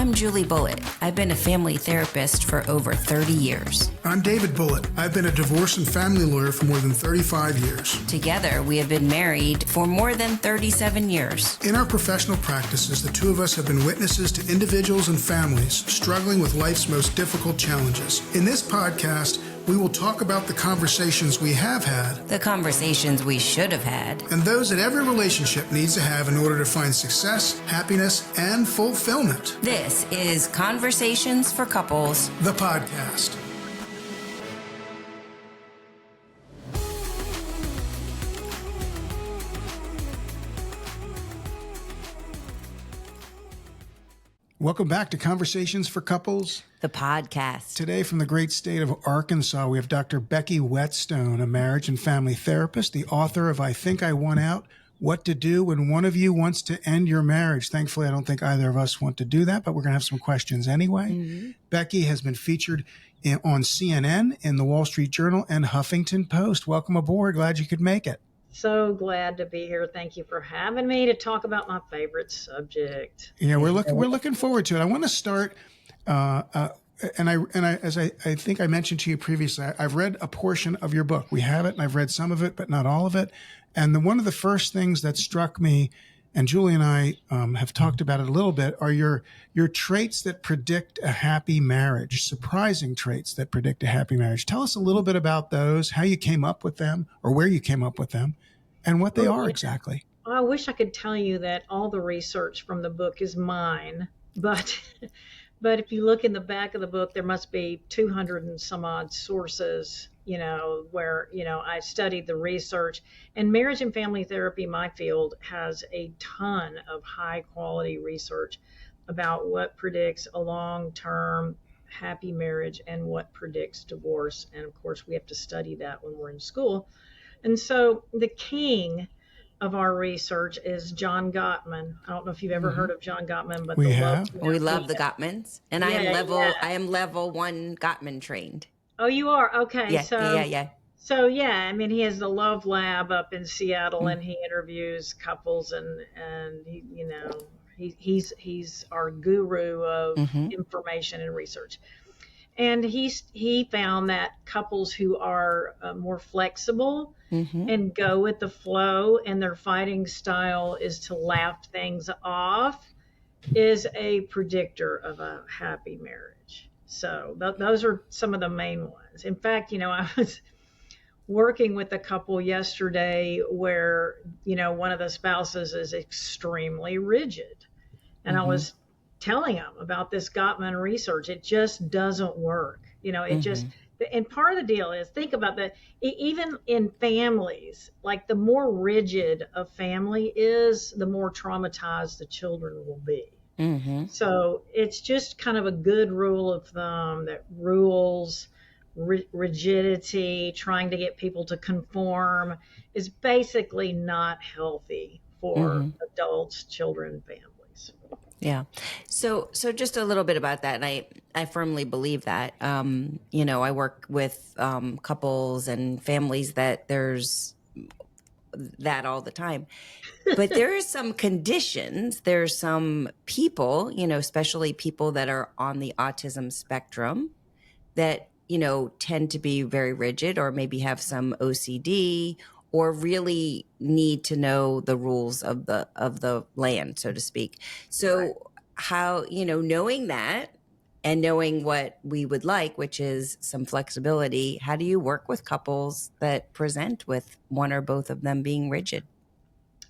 I'm Julie Bulitt. I've been a family therapist for over 30 years. I'm David Bulitt. I've been a divorce and family lawyer for more than 35 years. Together, we have been married for more than 37 years. In our professional practices, the two of us have been witnesses to individuals and families struggling with life's most difficult challenges. In this podcast, we will talk about the conversations we have had, The conversations we should have had, and those that every relationship needs to have in order to find success, happiness, and fulfillment. This is Conversations for Couples, The podcast. Welcome back to Conversations for Couples. the podcast. Today, from the great state of Arkansas, we have Dr. Becky Whetstone, a marriage and family therapist, the author of I Think I Won Out, What to Do When One of You Wants to End Your Marriage. Thankfully, I don't think either of us want to do that, but we're going to have some questions anyway. Mm-hmm. Becky has been featured on CNN, in the Wall Street Journal, and Huffington Post. Welcome aboard. Glad you could make it. So glad to be here. Thank you for having me to talk about my favorite subject. Yeah, we're looking forward to it. I want to start, and I as I think I mentioned to you previously, I've read a portion of your book. We have it, and I've read some of it, but not all of it. And one of the first things that struck me, and Julie and I have talked about it a little bit, are your traits that predict a happy marriage, surprising traits that predict a happy marriage. Tell us a little bit about those, how you came up with them, or where you came up with them, and what they are exactly. I wish I could tell you that all the research from the book is mine, but if you look in the back of the book, there must be 200 and some odd sources, where, I studied the research. And marriage and family therapy, my field, has a ton of high quality research about what predicts a long-term happy marriage and what predicts divorce. And of course, we have to study that when we're in school. And so the king of our research is John Gottman. I don't know if you've ever heard of John Gottman, but we love the Gottmans, and I am level 1 Gottman trained. Oh, you are? Okay. Yeah, So So I mean, he has the Love Lab up in Seattle, and he interviews couples, and he's our guru of information and research. And he found that couples who are more flexible and go with the flow, and their fighting style is to laugh things off, is a predictor of a happy marriage. So those are some of the main ones. In fact, I was working with a couple yesterday where, one of the spouses is extremely rigid. And I was telling them about this Gottman research. It just doesn't work. And part of the deal is, think about that, even in families, like the more rigid a family is, the more traumatized the children will be. So it's just kind of a good rule of thumb that rules, rigidity, trying to get people to conform, is basically not healthy for adults, children, families. Yeah. So just a little bit about that. And I firmly believe that, I work with couples and families that there's that all the time. But there are some conditions, there's some people, especially people that are on the autism spectrum that, tend to be very rigid, or maybe have some OCD, or really need to know the rules of the land, so to speak. So how, knowing that and knowing what we would like, which is some flexibility, how do you work with couples that present with one or both of them being rigid?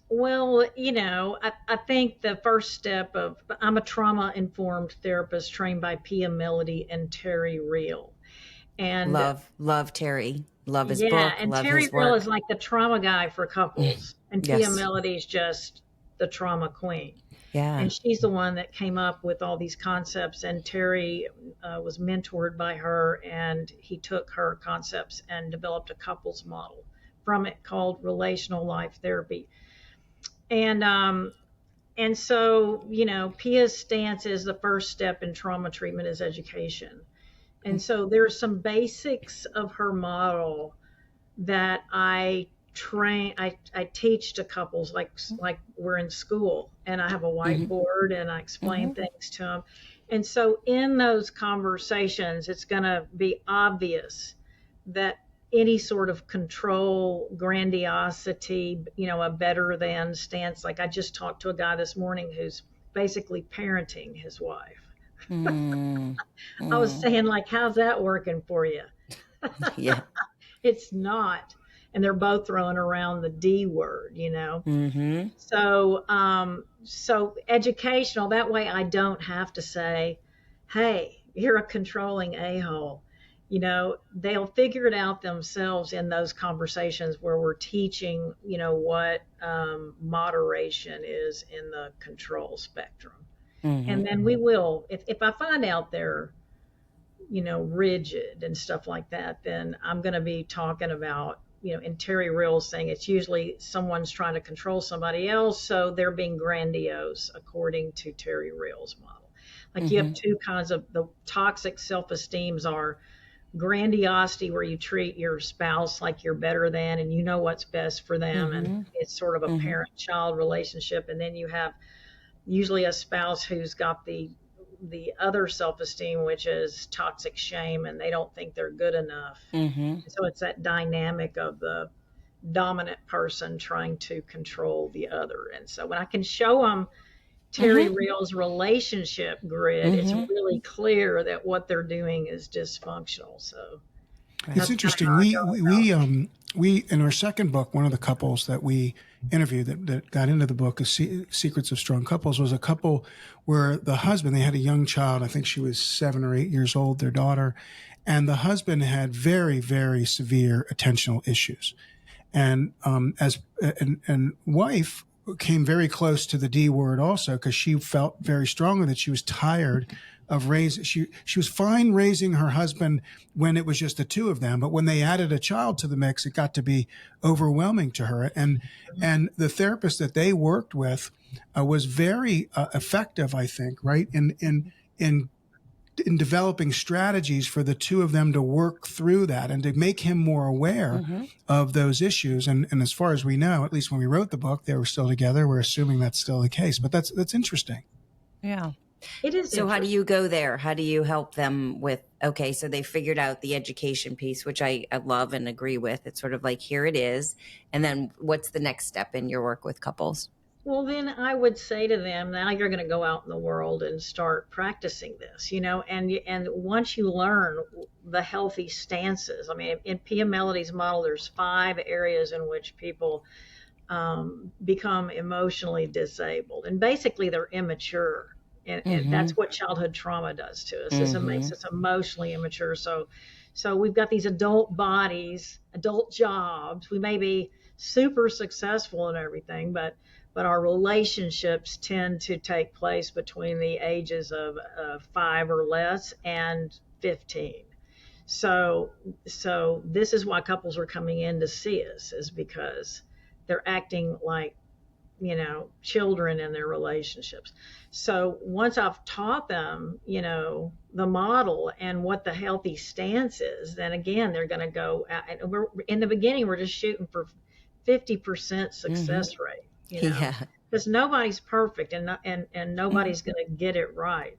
Well, I think the first step I'm a trauma-informed therapist trained by Pia Melody and Terry Real. And love Terry. Love his book. Yeah, and love Terry his Real work. is like the trauma guy for couples. And Pia Melody's just the trauma queen. Yeah. And she's the one that came up with all these concepts. And Terry was mentored by her, and he took her concepts and developed a couples model from it called relational life therapy. And so, Pia's stance is the first step in trauma treatment is education. And so there's some basics of her model that I teach to couples like we're in school, and I have a whiteboard and I explain things to them. And so in those conversations, it's going to be obvious that any sort of control, grandiosity, a better than stance. Like I just talked to a guy this morning who's basically parenting his wife. Mm, I was mm, saying, like, how's that working for you? yeah. It's not. And they're both throwing around the D word, Mm-hmm. So educational, that way I don't have to say, hey, you're a controlling a-hole. They'll figure it out themselves in those conversations where we're teaching, what moderation is in the control spectrum. Mm-hmm. And then we will, if I find out they're, rigid and stuff like that, then I'm going to be talking about, in Terry Reals saying it's usually someone's trying to control somebody else, so they're being grandiose according to Terry Reals' model. Like you have Mm-hmm. two kinds of the toxic self-esteems are grandiosity, where you treat your spouse like you're better than and you know what's best for them, and Mm-hmm. it's sort of a Mm-hmm. parent-child relationship. And then you have usually a spouse who's got the other self-esteem, which is toxic shame, and they don't think they're good enough. Mm-hmm. So it's that dynamic of the dominant person trying to control the other. And so when I can show them Terry Mm-hmm. Reals' relationship grid, it's Mm-hmm. really clear that what they're doing is dysfunctional. So It's Right. that's kind of interesting. how I go about it. We in our second book, one of the couples that we interviewed that got into the book, Secrets of Strong Couples, was a couple where the husband, they had a young child. I think she was 7 or 8 years old, their daughter, and the husband had very, very severe attentional issues, and and wife came very close to the D word also, because she felt very strongly that she was tired of raising. She was fine raising her husband when it was just the two of them, but when they added a child to the mix, it got to be overwhelming to her. And the therapist that they worked with was very effective, I think, right in in developing strategies for the two of them to work through that and to make him more aware Mm-hmm. of those issues. And as far as we know, at least when we wrote the book, they were still together. We're assuming that's still the case, but that's interesting. Yeah. It is So how do interesting. you go there? How do you help them with, okay, so they figured out the education piece, which I love and agree with. It's sort of like, here it is. And then what's the next step in your work with couples? Well, then I would say to them, now you're going to go out in the world and start practicing this, and once you learn the healthy stances, I mean, in Pia Melody's model, there's 5 areas in which people become emotionally disabled, and basically they're immature. And Mm-hmm. that's what childhood trauma does to us, is it Mm-hmm. makes us emotionally immature. So we've got these adult bodies, adult jobs. We may be super successful and everything, but our relationships tend to take place between the ages of 5 or less and 15. So so this is why couples are coming in to see us, is because they're acting like, children in their relationships. So once I've taught them, the model and what the healthy stance is, then again, they're going to go out. And we're in the beginning, we're just shooting for 50% Mm-hmm. success rate, Yeah. because nobody's perfect, and Mm-hmm. nobody's going to get it right.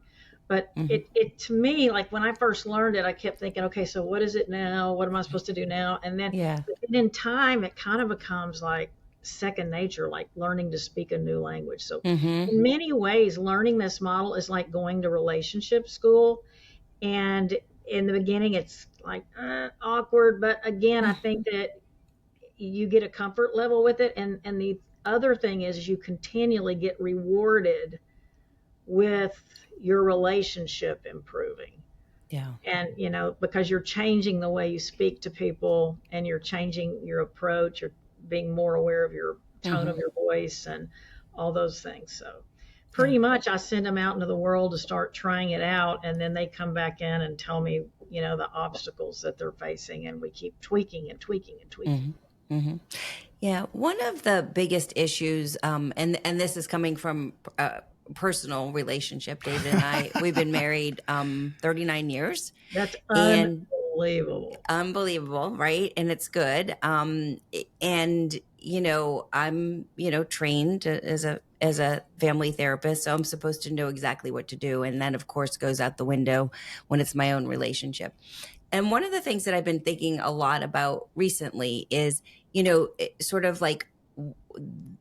But Mm-hmm. it to me, like when I first learned it, I kept thinking, okay, so what is it now? What am I supposed to do now? And then Yeah. in time, it kind of becomes like second nature, like learning to speak a new language. So Mm-hmm. in many ways, learning this model is like going to relationship school. And in the beginning, it's like awkward. But again, I think that you get a comfort level with it. And the other thing is you continually get rewarded with your relationship improving. Yeah. And, because you're changing the way you speak to people, and you're changing your approach, you're being more aware of your tone Mm-hmm. of your voice and all those things. So Yeah. pretty much I send them out into the world to start trying it out, and then they come back in and tell me, the obstacles that they're facing, and we keep tweaking and tweaking and tweaking. Mm-hmm. Mm-hmm. Yeah, one of the biggest issues, and this is coming from personal relationship. David and I, we've been married 39 years, That's and unbelievable. Unbelievable, right? And it's good. And I'm trained as a family therapist, so I'm supposed to know exactly what to do, and that of course goes out the window when it's my own relationship. And one of the things that I've been thinking a lot about recently is, sort of like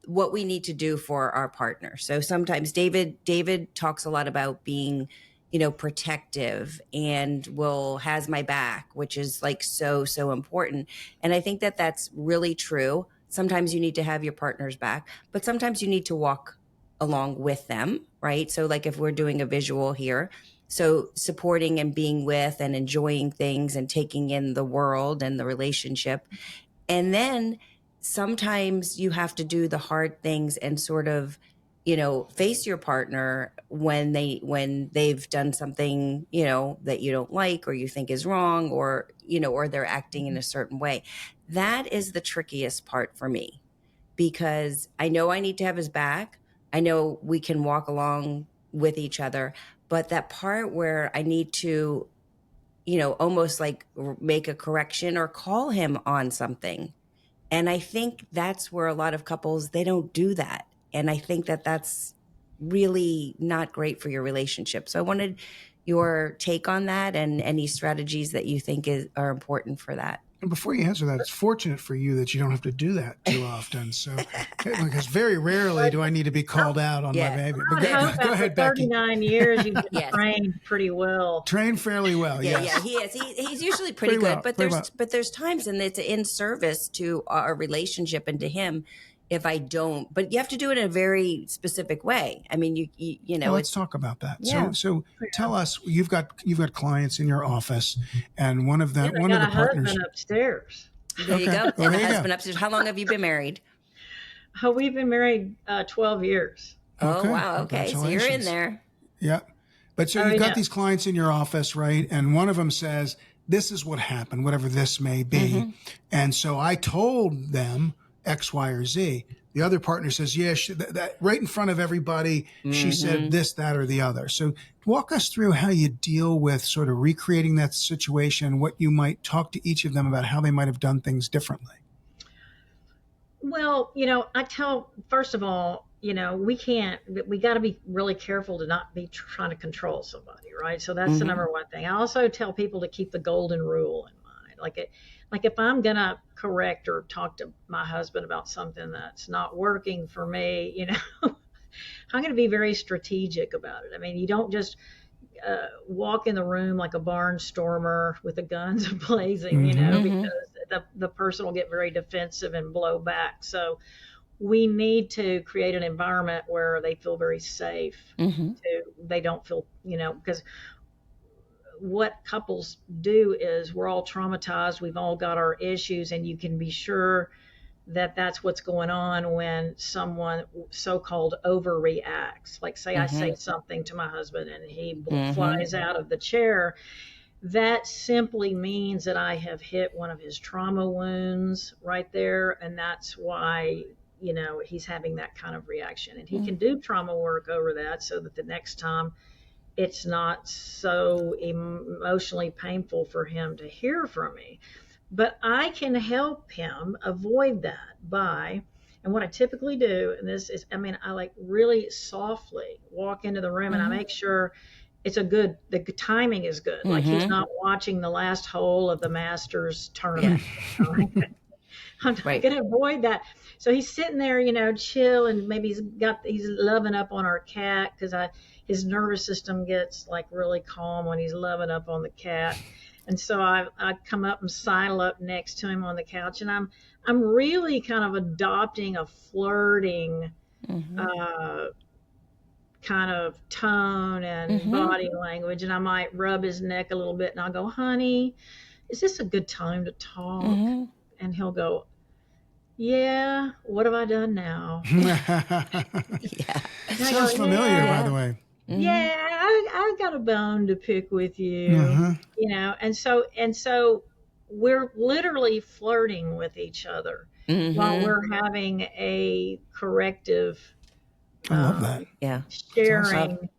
what we need to do for our partner. So sometimes David talks a lot about being, protective and has my back, which is like so important. And I think that that's really true. Sometimes you need to have your partner's back, but sometimes you need to walk along with them, right? So like if we're doing a visual here, so supporting and being with and enjoying things and taking in the world and the relationship. And then sometimes you have to do the hard things and sort of, face your partner when they've done something, that you don't like or you think is wrong, or, or they're acting in a certain way. That is the trickiest part for me, because I know I need to have his back. I know we can walk along with each other, but that part where I need to, almost like make a correction or call him on something. And I think that's where a lot of couples, they don't do that. And I think that that's really not great for your relationship. So I wanted your take on that and any strategies that you think are important for that. And before you answer that, it's fortunate for you that you don't have to do that too often. So, because very rarely do I need to be called out on my behavior. But go ahead, Becky. 39 years, you've been trained pretty well. Trained fairly well, yes. Yeah, he is. He's usually pretty good. Well, but there's times, and it's in service to our relationship and to him, if I don't. But you have to do it in a very specific way. I mean, you know. Well, let's talk about that. Yeah. So tell us, you've got clients in your office, and one of the partners upstairs. There you go. Well, and the husband upstairs. How long have you been married? Oh, we've been married 12 years. Oh, wow. Okay. So you're in there. Yeah. But so you've got these clients in your office, right? And one of them says, this is what happened, whatever this may be. Mm-hmm. And so I told them X, Y, or Z. The other partner says, yeah, that right in front of everybody, she said this, that, or the other. So walk us through how you deal with sort of recreating that situation, what you might talk to each of them about how they might have done things differently. Well, I tell, first of all, we got to be really careful to not be trying to control somebody, right? So that's the number one thing. I also tell people to keep the golden rule in mind. Like if I'm going to correct or talk to my husband about something that's not working for me, I'm going to be very strategic about it. I mean, you don't just walk in the room like a barnstormer with the guns blazing, because the person will get very defensive and blow back. So we need to create an environment where they feel very safe. They don't feel, because what couples do is we're all traumatized. We've all got our issues, and you can be sure that that's what's going on when someone so-called overreacts. Like say I say something to my husband and he flies out of the chair. That simply means that I have hit one of his trauma wounds right there. And that's why, he's having that kind of reaction. And he can do trauma work over that so that the next time it's not so emotionally painful for him to hear from me. But I can help him avoid that and what I typically do, and this is, I like really softly walk into the room and I make sure the timing is good. Like he's not watching the last hole of the Masters tournament. Yeah. I'm going to avoid that. So he's sitting there, chill, and maybe he's loving up on our cat because his nervous system gets like really calm when he's loving up on the cat. And so I come up and sidle up next to him on the couch, and I'm really kind of adopting a flirting kind of tone and body language, and I might rub his neck a little bit, and I'll go, honey, is this a good time to talk? And he'll go, yeah, what have I done now? Sounds familiar, by the way. Yeah, I got a bone to pick with you, and so we're literally flirting with each other while we're having a corrective, I love that. Sharing,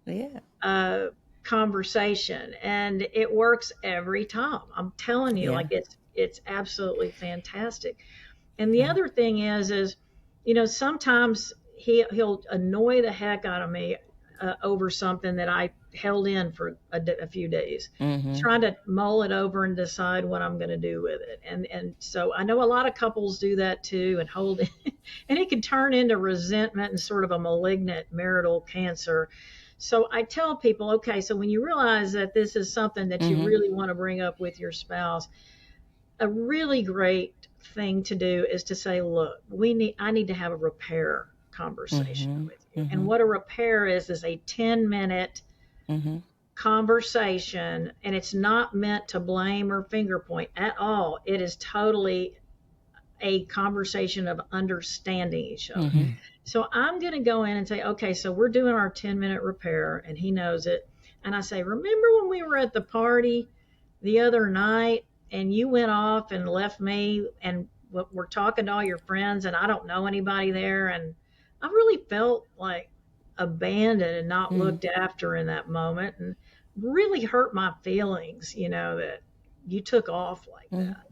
conversation, and it works every time. I'm telling you, Yeah. like it's absolutely fantastic. And the other thing is, sometimes he'll annoy the heck out of me over something that I held in for a few days, trying to mull it over and decide what I'm going to do with it. And so I know a lot of couples do that too, and hold it, and it can turn into resentment and sort of a malignant marital cancer. So I tell people, okay, so when you realize that this is something that you really want to bring up with your spouse, a really great thing to do is to say, look, I need to have a repair conversation with you. And what a repair is a 10-minute conversation, and it's not meant to blame or finger point at all. It is totally a conversation of understanding each other. So I'm going to go in and say, okay, so we're doing our 10-minute repair, and he knows it. And I say, remember when we were at the party the other night and you went off and left me and we're talking to all your friends and I don't know anybody there, and I really felt like abandoned and not looked after in that moment, and really hurt my feelings, that you took off like that.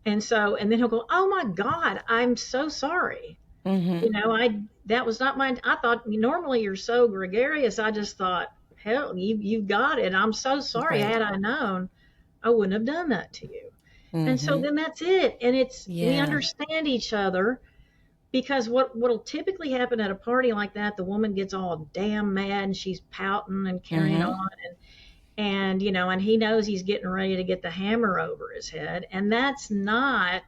And then he'll go, oh my God, I'm so sorry. That was not mine. I thought normally you're so gregarious. I just thought, hell, you got it. I'm so sorry. Right. Had I known, I wouldn't have done that to you. And so then that's it. And we understand each other, because what'll typically happen at a party like that, the woman gets all damn mad and she's pouting and carrying on, and and he knows he's getting ready to get the hammer over his head, and that's not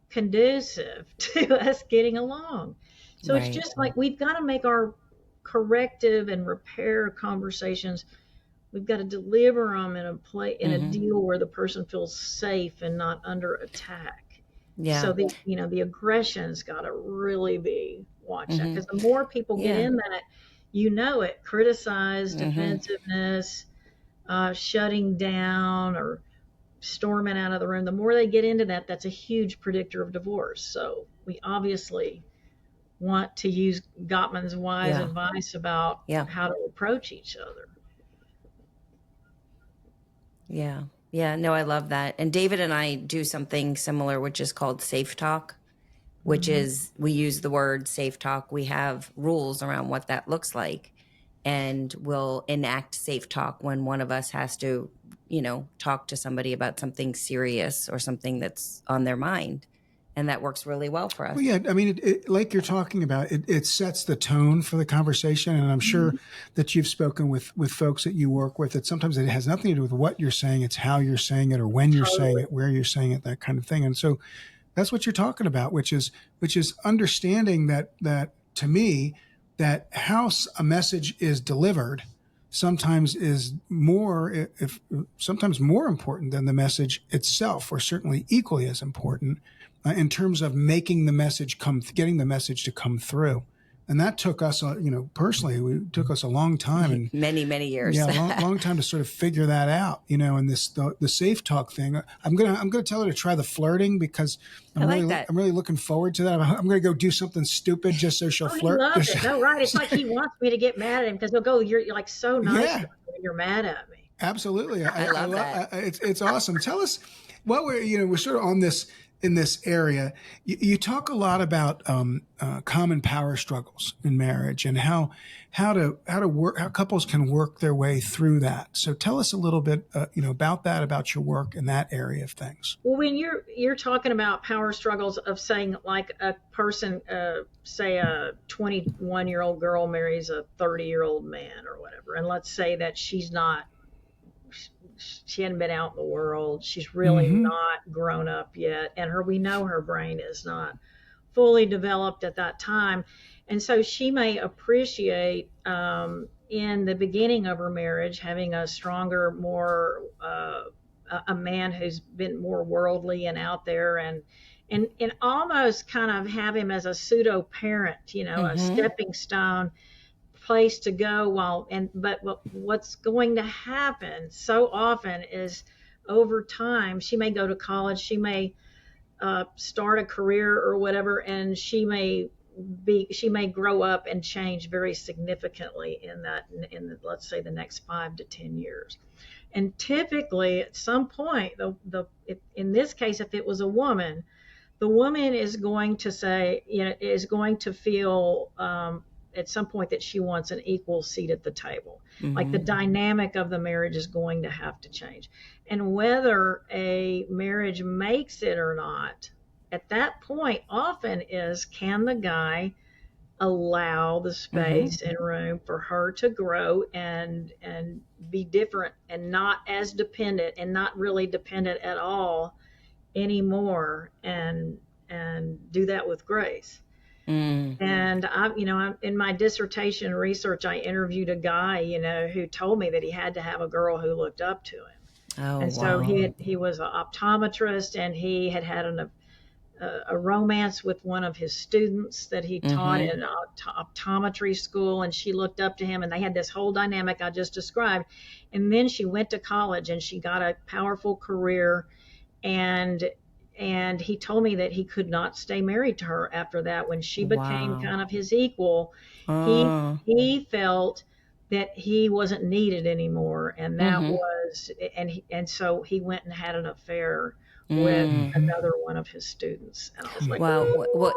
conducive to us getting along. So it's just like we've got to make our corrective and repair conversations. We've got to deliver them in a deal where the person feels safe and not under attack. Yeah. So the aggression's got to really be watched out, because the more people get in that, it, criticize, defensiveness, shutting down or storming out of the room, the more they get into that, that's a huge predictor of divorce. So we obviously want to use Gottman's wise advice about how to approach each other. Yeah. Yeah. No, I love that. And David and I do something similar, which is called safe talk, which is we use the word safe talk. We have rules around what that looks like, and we'll enact safe talk when one of us has to, talk to somebody about something serious or something that's on their mind. And that works really well for us. Well, yeah, I mean, it like you're talking about, it sets the tone for the conversation. And I'm sure that you've spoken with folks that you work with, that sometimes it has nothing to do with what you're saying. It's how you're saying it, or when you're saying it, where you're saying it, that kind of thing. And so that's what you're talking about, which is understanding that to me, that how a message is delivered sometimes is sometimes more important than the message itself, or certainly equally as important, in terms of getting the message to come through. And that took us, personally, it took us a long time, and many years. Yeah, long time to sort of figure that out, and the safe talk thing. I'm gonna tell her to try the flirting, because I'm really looking forward to that. I'm gonna go do something stupid just so she'll flirt. He loves it. No, right? It's like he wants me to get mad at him, because he'll go, "You're like so nice when you're mad at me." Absolutely, I love that. It's awesome. Tell us, while we're sort of on this. In this area, you talk a lot about common power struggles in marriage, and how couples can work their way through that. So tell us a little bit, about that, about your work in that area of things. Well, when you're talking about power struggles of saying, like, a person, say a 21-year-old girl marries a 30-year-old man or whatever, and let's say that she hadn't been out in the world. She's really not grown up yet. And we know her brain is not fully developed at that time. And so she may appreciate, in the beginning of her marriage, having a stronger, more, a man who's been more worldly and out there, and almost kind of have him as a pseudo parent, a stepping stone place to go but what's going to happen so often is, over time, she may go to college, she may start a career or whatever, and she may she may grow up and change very significantly let's say the next 5 to 10 years. And typically at some point, in this case, if it was a woman, the woman is going to say, is going to feel at some point that she wants an equal seat at the table. Like the dynamic of the marriage is going to have to change. And whether a marriage makes it or not, at that point often is, can the guy allow the space and room for her to grow and be different and not as dependent and not really dependent at all anymore, and do that with grace. And I'm in my dissertation research, I interviewed a guy, who told me that he had to have a girl who looked up to him. And so he was an optometrist, and he had a romance with one of his students that he taught in an optometry school, and she looked up to him, and they had this whole dynamic I just described. And then she went to college and she got a powerful career, and he told me that he could not stay married to her after that. When she became kind of his equal, he felt that he wasn't needed anymore, and that was so he went and had an affair with another one of his students. And I was like, well,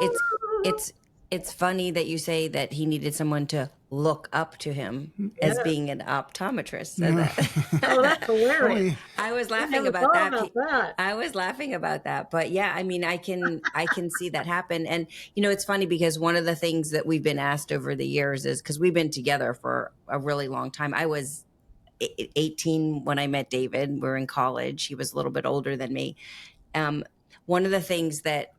it's funny that you say that he needed someone to look up to him as being an optometrist. So oh, that's hilarious. I was laughing about that. I was laughing about that. But yeah, I mean, I can see that happen. And, it's funny because one of the things that we've been asked over the years is, because we've been together for a really long time. I was 18 when I met David. We were in college. He was a little bit older than me. One of the things that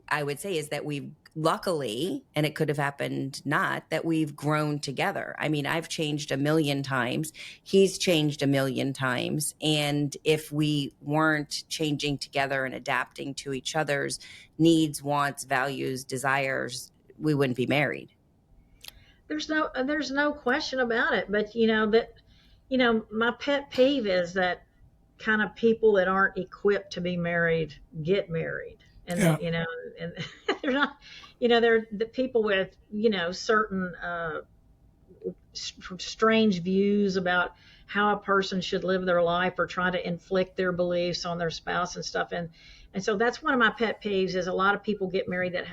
I would say is that we've luckily, and it could have happened not, that we've grown together. I mean, I've changed a million times. He's changed a million times. And if we weren't changing together and adapting to each other's needs, wants, values, desires, we wouldn't be married. There's no question about it. But my pet peeve is that kind of people that aren't equipped to be married get married, and and they're not, they're the people with certain strange views about how a person should live their life, or try to inflict their beliefs on their spouse and stuff. And so that's one of my pet peeves, is a lot of people get married that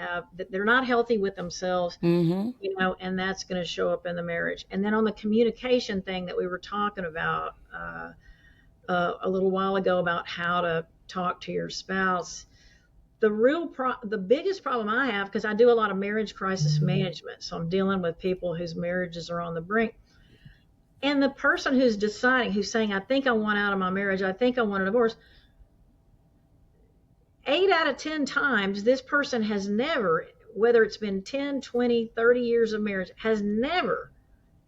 they're not healthy with themselves, and that's going to show up in the marriage. And then on the communication thing that we were talking about a little while ago, about how to talk to your spouse, the biggest problem I have, because I do a lot of marriage crisis management, so I'm dealing with people whose marriages are on the brink, and the person who's deciding, who's saying, I think I want out of my marriage, I think I want a divorce, 8 out of 10 times this person has never, whether it's been 10, 20, 30 years of marriage, has never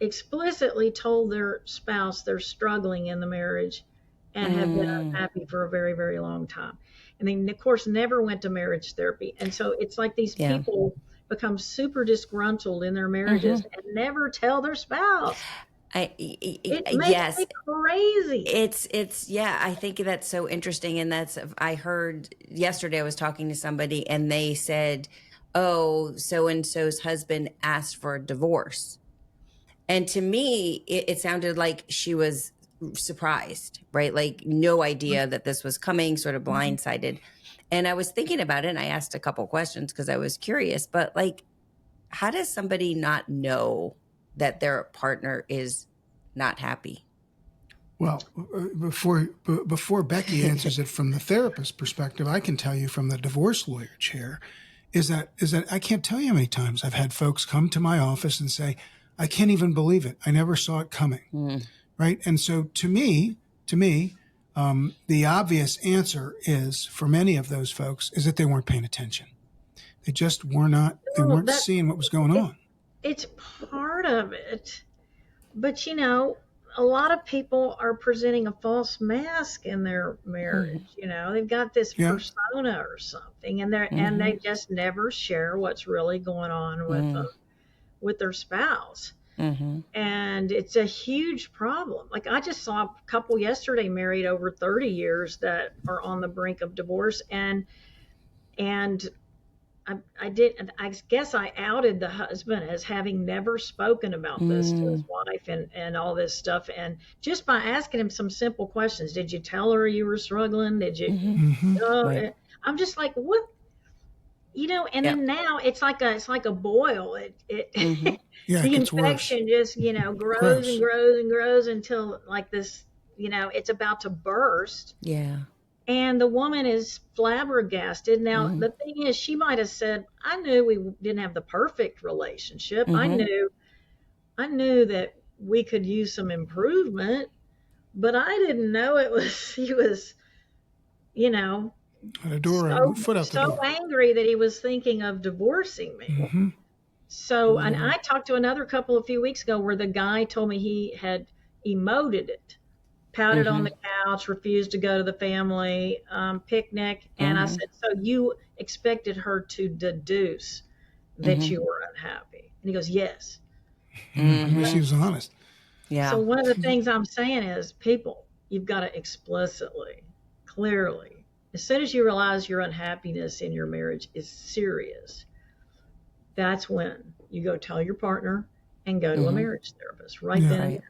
explicitly told their spouse they're struggling in the marriage and have been unhappy for a very, very long time. And they, of course, never went to marriage therapy. And so it's like these people become super disgruntled in their marriages and never tell their spouse. It makes me crazy. It's I think that's so interesting. And I heard yesterday, I was talking to somebody and they said, oh, so-and-so's husband asked for a divorce. And to me, it sounded like she was surprised, right? Like no idea that this was coming, sort of blindsided. And I was thinking about it, and I asked a couple questions because I was curious, but like, how does somebody not know that their partner is not happy? Well, before Becky answers it from the therapist perspective, I can tell you from the divorce lawyer chair is that I can't tell you how many times I've had folks come to my office and say, I can't even believe it. I never saw it coming. Right. And so to me, the obvious answer is, for many of those folks, is that they weren't paying attention. They just weren't seeing what was going on. It's part of it. But, a lot of people are presenting a false mask in their marriage. They've got this persona or something, and and they just never share what's really going on with their spouse. And it's a huge problem. Like, I just saw a couple yesterday married over 30 years that are on the brink of divorce, and I did. I guess I outed the husband as having never spoken about this to his wife and all this stuff. And just by asking him some simple questions, did you tell her you were struggling? Did you? Right. I'm just like, what? And Yeah. then now it's like a boil. It Yeah, it the gets worse. infection just grows and Gross. grows and grows until like this. It's about to burst. Yeah. And the woman is flabbergasted. Now, Mm-hmm. the thing is, she might have said, I knew we didn't have the perfect relationship. Mm-hmm. I knew that we could use some improvement, but I didn't know he was, you know, At a door, a foot out the so door. angry that he was thinking of divorcing me. Mm-hmm. So, and I talked to another couple a few weeks ago where the guy told me he had emoted it, pouted on the couch, refused to go to the family picnic. And I said, so you expected her to deduce that you were unhappy? And he goes, yes. At least he was honest. Yeah. So one of the things I'm saying is, people, you've got to explicitly, clearly, as soon as you realize your unhappiness in your marriage is serious, that's when you go tell your partner and go to a marriage therapist right then and Right.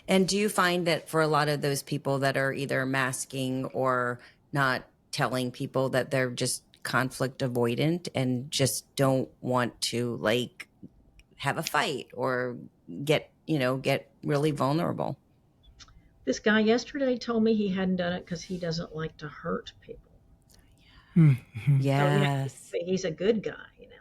And do you find that for a lot of those people that are either masking or not telling people that they're just conflict avoidant and just don't want to like have a fight or get really vulnerable? This guy yesterday told me he hadn't done it because he doesn't like to hurt people. Mm-hmm. Yes. So, he's a good guy,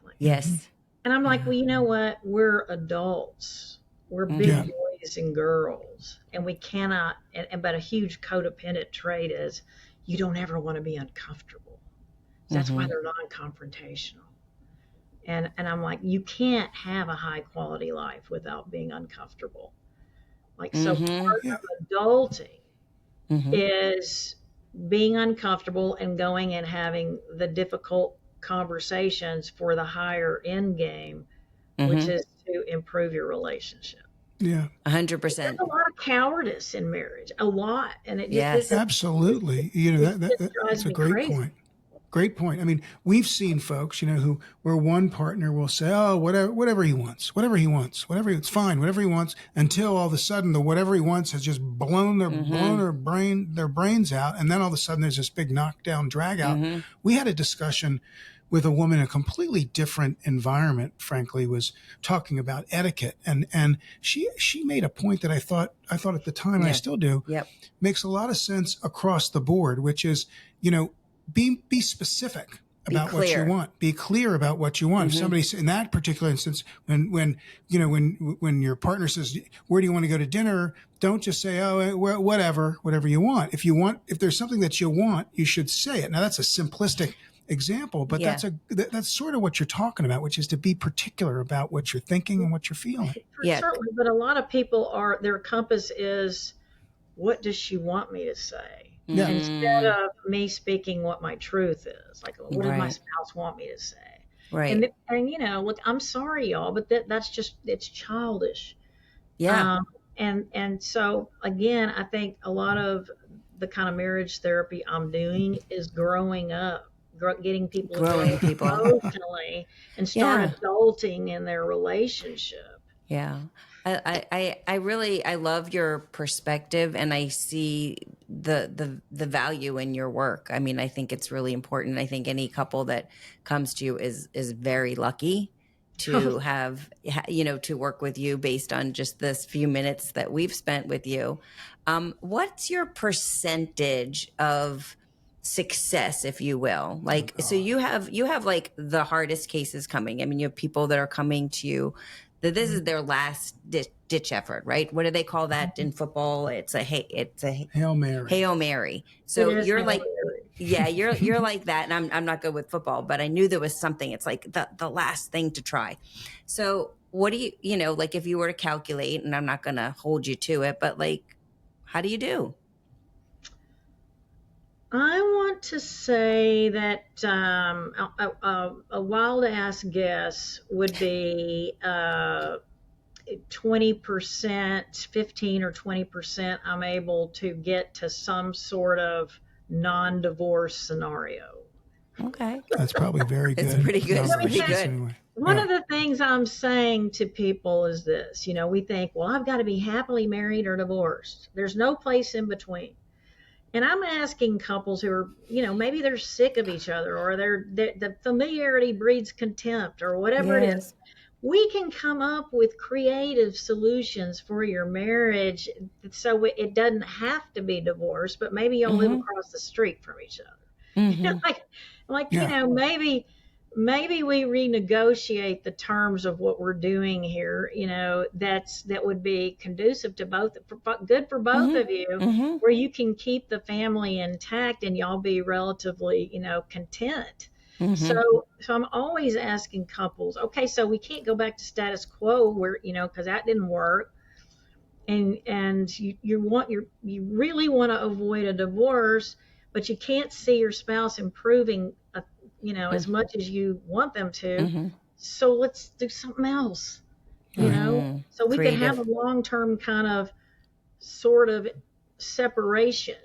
like. Yes. And I'm like, well, you know what? We're adults. We're big Yeah. boys and girls, and we cannot. But a huge codependent trait is you don't ever want to be uncomfortable. That's why they're non-confrontational. And I'm like, you can't have a high quality life without being uncomfortable. Like, so part of adulting is being uncomfortable and going and having the difficult conversations for the higher end game, which is to improve your relationship. Yeah. 100%. There's a lot of cowardice in marriage, a lot, and it just Yes. Absolutely. That's a great point. Great point. I mean, we've seen folks, where one partner will say, "Oh, whatever he wants, it's fine, whatever he wants," until all of a sudden the whatever he wants has just blown their brains out, and then all of a sudden there's this big knockdown, drag out. We had a discussion with a woman in a completely different environment, frankly, was talking about etiquette, and she made a point that I thought at the time, and I still do, makes a lot of sense across the board, which is, be specific about what you want. Be clear about what you want. If somebody's in that particular instance, when your partner says, "Where do you want to go to dinner?" Don't just say, "Oh, whatever you want." If there's something that you want, you should say it. Now that's a simplistic example, but that's sort of what you're talking about, which is to be particular about what you're thinking and what you're feeling. Certainly, but a lot of people their compass is, what does she want me to say? Instead of me speaking what my truth is, like, what does my spouse want me to say? Right. And look, I'm sorry, y'all, but that's just, it's childish. Yeah. And so again, I think a lot of the kind of marriage therapy I'm doing is growing up, getting people emotionally and start adulting in their relationship. Yeah. I love your perspective, and I see the value in your work. I mean, I think it's really important. I think any couple that comes to you is very lucky to have, to work with you based on just this few minutes that we've spent with you. What's your percentage of success, if you will? Like, so you have like the hardest cases coming. I mean, you have people that are coming to you that this is their last ditch effort, right? What do they call that in football? It's a Hail Mary. Hail Mary. So you're like, you're like that. And I'm not good with football, but I knew there was something. It's like the last thing to try. So what do you, like if you were to calculate, and I'm not going to hold you to it, but like, how do you do? I want to say that a wild ass guess would be 20%, 15 or 20%. I'm able to get to some sort of non-divorce scenario. Okay. That's probably very good. It's pretty good. It's pretty numbers, good. anyway. One Yeah. of the things I'm saying to people is this, we think, well, I've got to be happily married or divorced. There's no place in between. And I'm asking couples who are, maybe they're sick of each other, or the familiarity breeds contempt, or whatever it is. Yes. We can come up with creative solutions for your marriage so it doesn't have to be divorce, but maybe you'll live across the street from each other. Yeah. Maybe we renegotiate the terms of what we're doing here, that would be conducive to good for both of you, where you can keep the family intact and y'all be relatively, content. So I'm always asking couples, okay, so we can't go back to status quo where, because that didn't work. And you really want to avoid a divorce, but you can't see your spouse improving, as much as you want them to. So let's do something else, so we Creative. can have a long-term kind of sort of separation,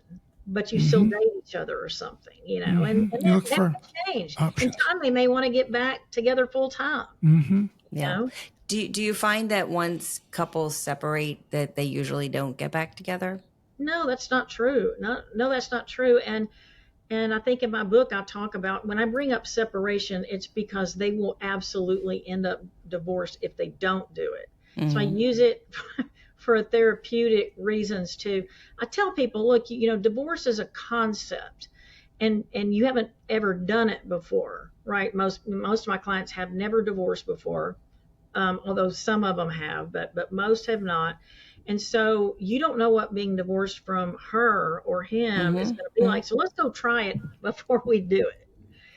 but you still date each other or something, and You look that for can change. options. In time, they may want to get back together full time. Yeah. Do you find that once couples separate that they usually don't get back together? No, that's not true. No, that's not true. And I think in my book, I talk about when I bring up separation, it's because they will absolutely end up divorced if they don't do it. So I use it for therapeutic reasons too. I tell people, look, divorce is a concept, and you haven't ever done it before, right? Most of my clients have never divorced before, although some of them have, but most have not. And so you don't know what being divorced from her or him is going to be like. So let's go try it before we do it.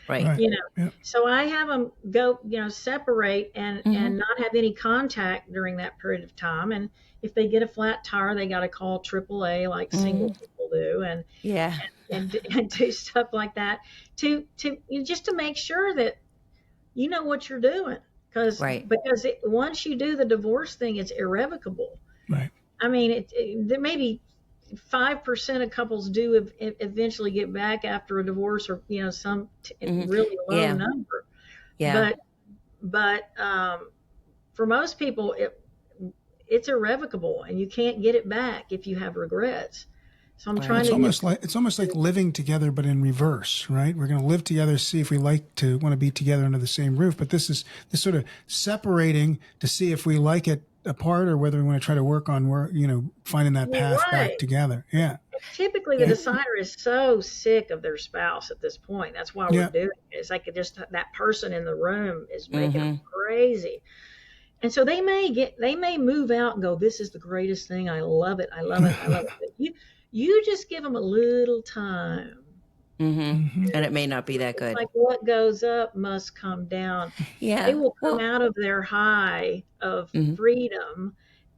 Right. Yeah. So I have them go, separate and not have any contact during that period of time. And if they get a flat tire, they got to call AAA like single people do, and do stuff like that to just to make sure that you know what you're doing, because once you do the divorce thing, it's irrevocable. Right. I mean, there may be 5% of couples do eventually get back after a divorce, or some really low number. Yeah. But for most people, it's irrevocable, and you can't get it back if you have regrets. So I'm trying to. It's almost like living together, but in reverse, right? We're going to live together, see if we want to be together under the same roof. But this is this sort of separating to see if we like it apart, or whether we want to try to work on finding that path back together. Yeah. Typically, the decider is so sick of their spouse at this point. That's why we're doing it. It's like just that person in the room is making them crazy. And so they may move out and go, this is the greatest thing. I love it. I love it. I love it. But you just give them a little time. And it may not be that good. Like what goes up must come down. Yeah. They will come out of their high of freedom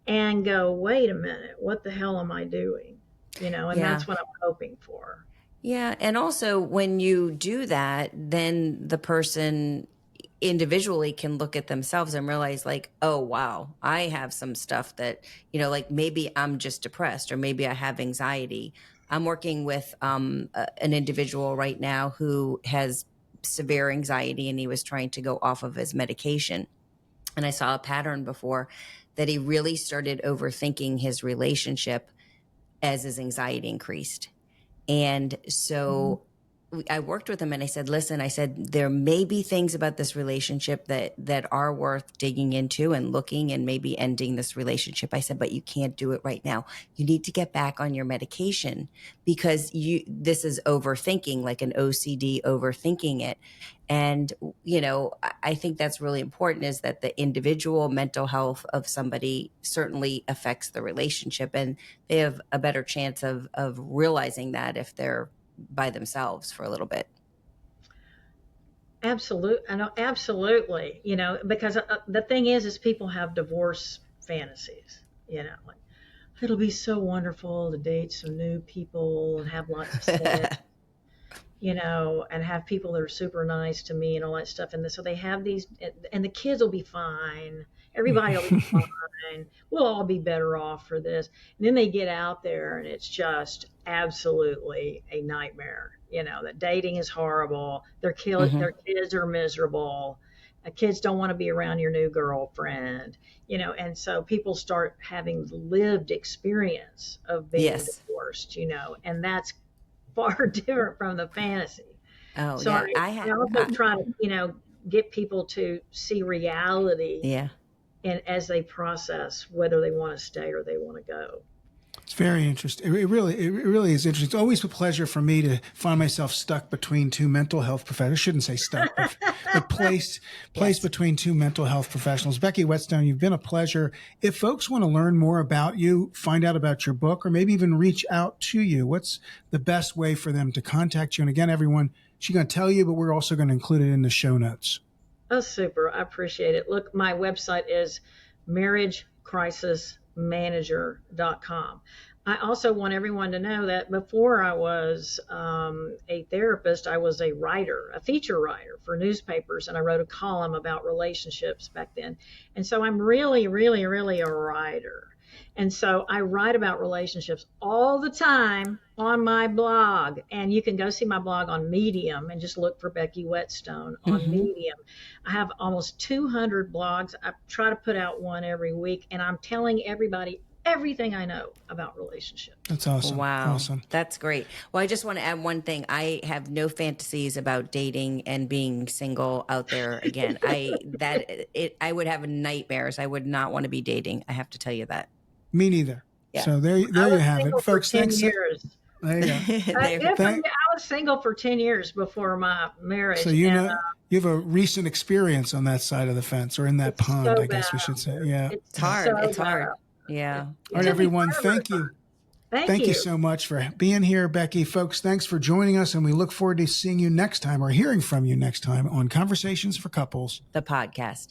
and go, wait a minute, what the hell am I doing? And that's what I'm hoping for. Yeah. And also when you do that, then the person individually can look at themselves and realize like, oh, wow, I have some stuff that, like maybe I'm just depressed, or maybe I have anxiety. I'm working with an individual right now who has severe anxiety, and he was trying to go off of his medication. And I saw a pattern before that he really started overthinking his relationship as his anxiety increased. And so I worked with him, and I said, listen, there may be things about this relationship that are worth digging into and looking and maybe ending this relationship. I said, but you can't do it right now. You need to get back on your medication, because this is overthinking, like an OCD overthinking it. And, I think that's really important, is that the individual mental health of somebody certainly affects the relationship, and they have a better chance of realizing that if they're by themselves for a little bit. Absolutely. I know. Absolutely. Because the thing is people have divorce fantasies, like it'll be so wonderful to date some new people and have lots of sex, and have people that are super nice to me and all that stuff. And so they have these, and the kids will be fine. Everybody will be fine. We'll all be better off for this. And then they get out there and it's just absolutely a nightmare. That dating is horrible. Their kids are miserable. Kids don't want to be around your new girlfriend, and so people start having lived experience of being Yes. divorced, and that's far different from the fantasy. Oh, So yeah. I also try to, get people to see reality Yeah. and as they process whether they want to stay or they want to go. It's very interesting. It really is interesting. It's always a pleasure for me to find myself stuck between two mental health professionals. I shouldn't say stuck, but placed between two mental health professionals. Becky Whetstone, you've been a pleasure. If folks want to learn more about you, find out about your book, or maybe even reach out to you, what's the best way for them to contact you? And again, everyone, she's going to tell you, but we're also going to include it in the show notes. Oh, super. I appreciate it. Look, my website is marriagecrisismanager.com. I also want everyone to know that before I was a therapist, I was a writer, a feature writer for newspapers, and I wrote a column about relationships back then. And so I'm really, really, really a writer. And so I write about relationships all the time on my blog. And you can go see my blog on Medium and just look for Becky Whetstone on Medium. I have almost 200 blogs. I try to put out one every week, and I'm telling everybody everything I know about relationships. That's awesome. Wow. Awesome. That's great. Well, I just want to add one thing. I have no fantasies about dating and being single out there again. I would have nightmares. I would not want to be dating. I have to tell you that. Me neither. Yeah. So there you have it, folks. Thanks. Years. There you go. I was single for 10 years before my marriage. So you have a recent experience on that side of the fence, or in that pond, I guess we should say. Yeah. It's hard. It's hard. Yeah. All right, everyone. Thank you. Thank you so much for being here, Becky. Folks, thanks for joining us, and we look forward to seeing you next time, or hearing from you next time, on Conversations for Couples, the podcast.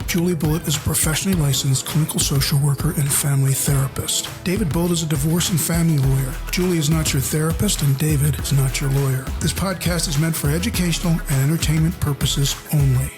Julie Bulitt is a professionally licensed clinical social worker and family therapist. David Bulitt is a divorce and family lawyer. Julie is not your therapist, and David is not your lawyer. This podcast is meant for educational and entertainment purposes only.